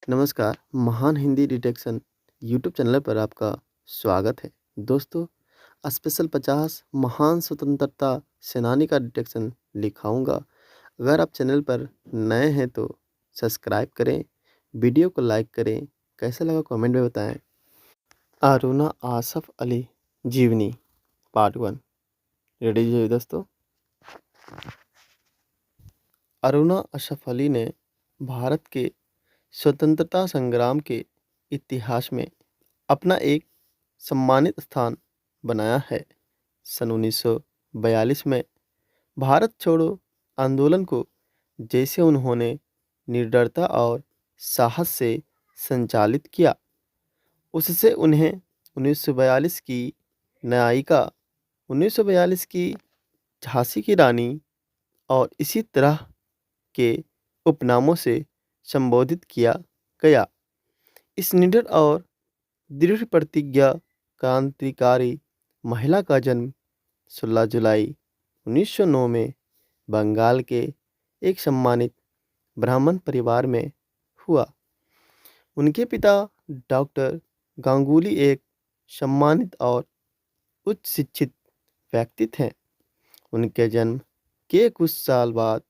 नमस्कार, महान Hindi detection YouTube channel पर आपका स्वागत है। दोस्तों, स्पेशल 50 महान स्वतंत्रता सेनानी का डिटेक्शन लिखाऊंगा। अगर आप चैनल पर नए हैं तो सब्सक्राइब करें, वीडियो को लाइक करें, कैसा लगा कमेंट में बताएं। अरुणा आसफ अली जीवनी पार्ट 1। रेडी जी दोस्तों। अरुणा आसफ अली ने भारत के स्वतंत्रता संग्राम के इतिहास में अपना एक सम्मानित स्थान बनाया है। सन 1942 में भारत छोड़ो आंदोलन को जैसे उन्होंने निडरता और साहस से संचालित किया, उससे उन्हें 1942 की न्यायिका, 1942 की झांसी की रानी और इसी तरह के उपनामों से संबोधित किया गया। इस निडर और दृढ़ प्रतिज्ञा क्रांतिकारी महिला का जन्म 16 जुलाई 1909 में बंगाल के एक सम्मानित ब्राह्मण परिवार में हुआ। उनके पिता डॉक्टर गांगुली एक सम्मानित और उच्च शिक्षित व्यक्ति थे। उनके जन्म के कुछ साल बाद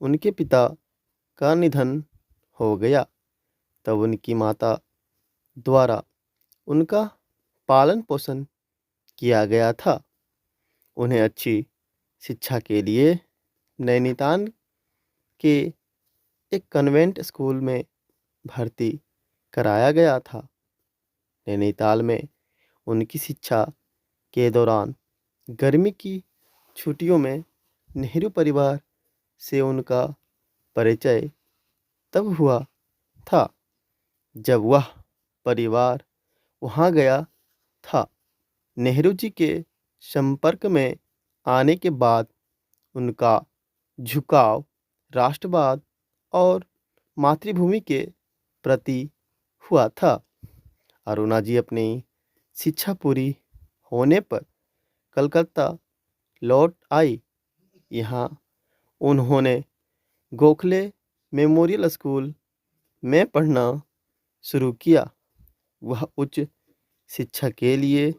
उनके पिता का निधन हो गया। तब उनकी माता द्वारा उनका पालन पोषण किया गया था। उन्हें अच्छी शिक्षा के लिए नैनीताल के एक कन्वेंट स्कूल में भर्ती कराया गया था। नैनीताल में उनकी शिक्षा के दौरान गर्मी की छुट्टियों में नेहरू परिवार से उनका परिचय तब हुआ था जब वह परिवार वहां गया था। नेहरू जी के संपर्क में आने के बाद उनका झुकाव राष्ट्रवाद और मातृभूमि के प्रति हुआ था। अरुणा जी अपनी शिक्षा पूरी होने पर कलकत्ता लौट आई। यहाँ उन्होंने गोखले मेमोरियल स्कूल में पढ़ना शुरू किया। वह उच्च शिक्षा के लिए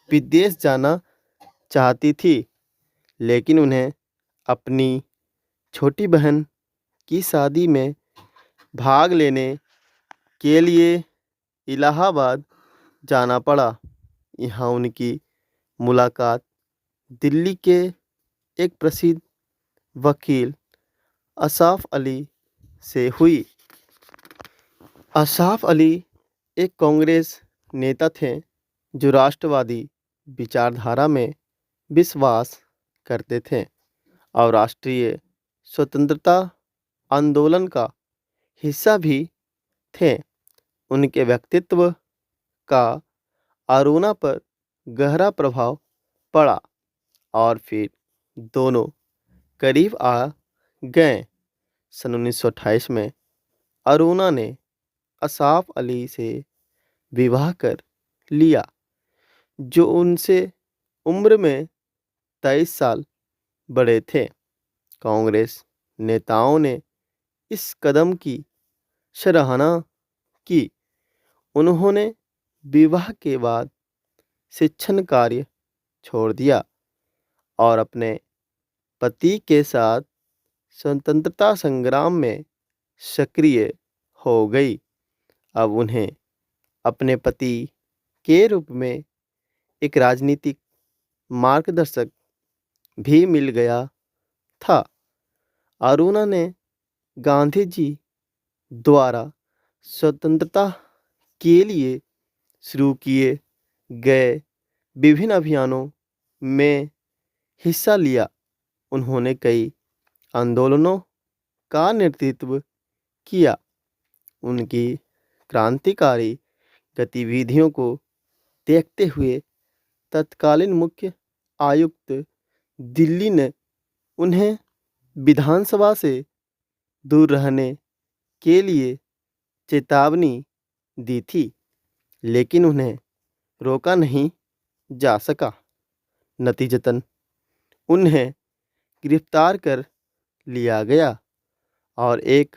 विदेश जाना चाहती थी, लेकिन उन्हें अपनी छोटी बहन की शादी में भाग लेने के लिए इलाहाबाद जाना पड़ा। यहाँ उनकी मुलाकात दिल्ली के एक प्रसिद्ध वकील असाफ अली से हुई। असाफ अली एक कांग्रेस नेता थे जो राष्ट्रवादी विचारधारा में विश्वास करते थे और राष्ट्रीय स्वतंत्रता आंदोलन का हिस्सा भी थे। उनके व्यक्तित्व का अरुणा पर गहरा प्रभाव पड़ा और फिर दोनों करीब आ गए। सन 1928 में अरुणा ने असाफ अली से विवाह कर लिया, जो उनसे उम्र में 23 साल बड़े थे। कांग्रेस नेताओं ने इस कदम की सराहना की। उन्होंने विवाह के बाद शिक्षण कार्य छोड़ दिया और अपने पति के साथ स्वतंत्रता संग्राम में सक्रिय हो गई। अब उन्हें अपने पति के रूप में एक राजनीतिक मार्गदर्शक भी मिल गया था। अरुणा ने गांधी जी द्वारा स्वतंत्रता के लिए शुरू किए गए विभिन्न अभियानों में हिस्सा लिया। उन्होंने कई आंदोलनों का नेतृत्व किया। उनकी क्रांतिकारी गतिविधियों को देखते हुए तत्कालीन मुख्य आयुक्त दिल्ली ने उन्हें विधानसभा से दूर रहने के लिए चेतावनी दी थी, लेकिन उन्हें रोका नहीं जा सका। नतीजतन उन्हें गिरफ्तार कर लिया गया और 1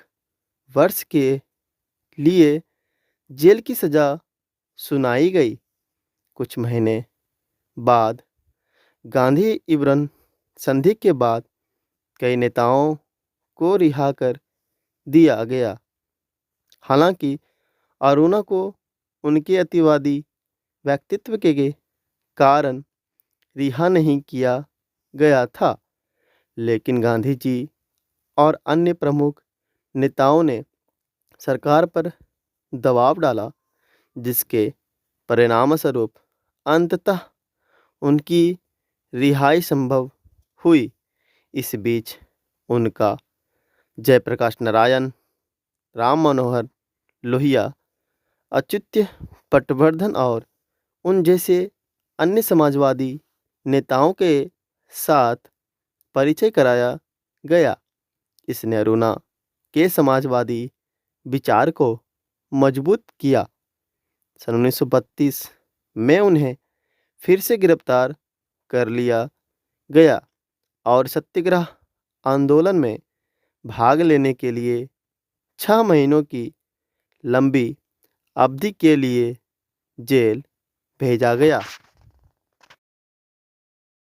वर्ष के लिए जेल की सज़ा सुनाई गई। कुछ महीने बाद गांधी-इरविन संधि के बाद कई नेताओं को रिहा कर दिया गया। हालांकि अरुणा को उनके अतिवादी व्यक्तित्व के कारण रिहा नहीं किया गया था, लेकिन गांधी जी और अन्य प्रमुख नेताओं ने सरकार पर दबाव डाला, जिसके परिणामस्वरूप अंततः उनकी रिहाई संभव हुई। इस बीच उनका जयप्रकाश नारायण, राम मनोहर लोहिया, अच्युत पटवर्धन और उन जैसे अन्य समाजवादी नेताओं के साथ परिचय कराया गया। इसने अरुणा के समाजवादी विचार को मजबूत किया। सन 1932 में उन्हें फिर से गिरफ्तार कर लिया गया और सत्याग्रह आंदोलन में भाग लेने के लिए 6 महीनों की लंबी अवधि के लिए जेल भेजा गया।